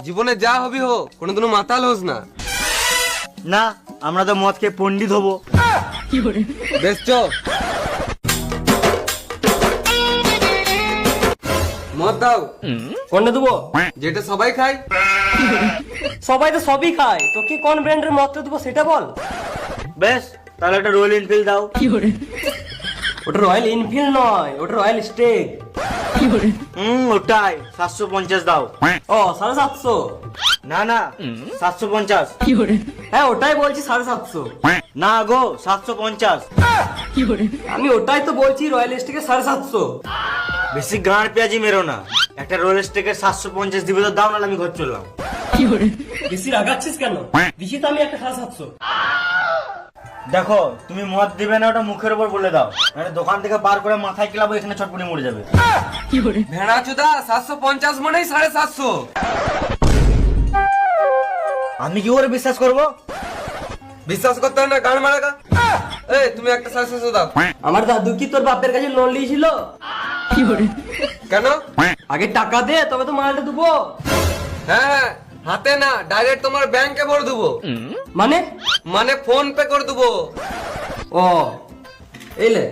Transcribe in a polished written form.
জীবনে যা হবি হো, কোনোদিনও মাতাল হোস না। না, আমরা তো মদ খেয়ে পণ্ডিত হবো। বেশ চ। মদ দাও। কোনটা দেবো? যেটা সবাই খায়। সবাই তো সবই খায়, তোকে কোন ব্র্যান্ডের মদটা দেবো সেটা বল। বেশ, তাহলে একটা রয়্যাল এনফিল্ড দাও। ওটা রয়্যাল এনফিল্ড নয়, ওটা রয়্যাল স্টেগ। ওটাই 750 দাও। ও 750। না না, 750। হ্যাঁ ওটাই বলছি 750। না গো, 750। আমি ওটাই তো বলছি, রয়্যাল স্টেগের 750। বেশি গাঁড় পেঁয়াজি মেরো না। একটা রোল স্টেকের 750 দিবে তো দাও, নাহলে আমি ঘর চললাম। বেশি রাগাচ্ছিস কেন? দিছি তো আমি একটা 750। দেখো, তুমি মদ দিবে না ওটা মুখের উপর বলে দাও, মানে দোকান থেকে বার করে মাথায় কিলাবো, এখানে ছটপটি মরে যাবে। ভেড়া চুদা, 750 মানেই 750। আমি কি করে বিশ্বাস করব? বিশ্বাস করতে হয় না, গান মারাগা। এই তুমি একটা 750 দাও। আমার দাদু কি তোর বাপের কাছে লোন নিয়েছিল? কেন? আগে টাকা দে, তবে তো মালটা দেবো। হ্যাঁ হ্যাঁ, হাতে না, ডাইরেক্ট তোমার ব্যাংকে ভরে দেবো। মানে? মানে ফোন পে করে দেবো। ও এইলে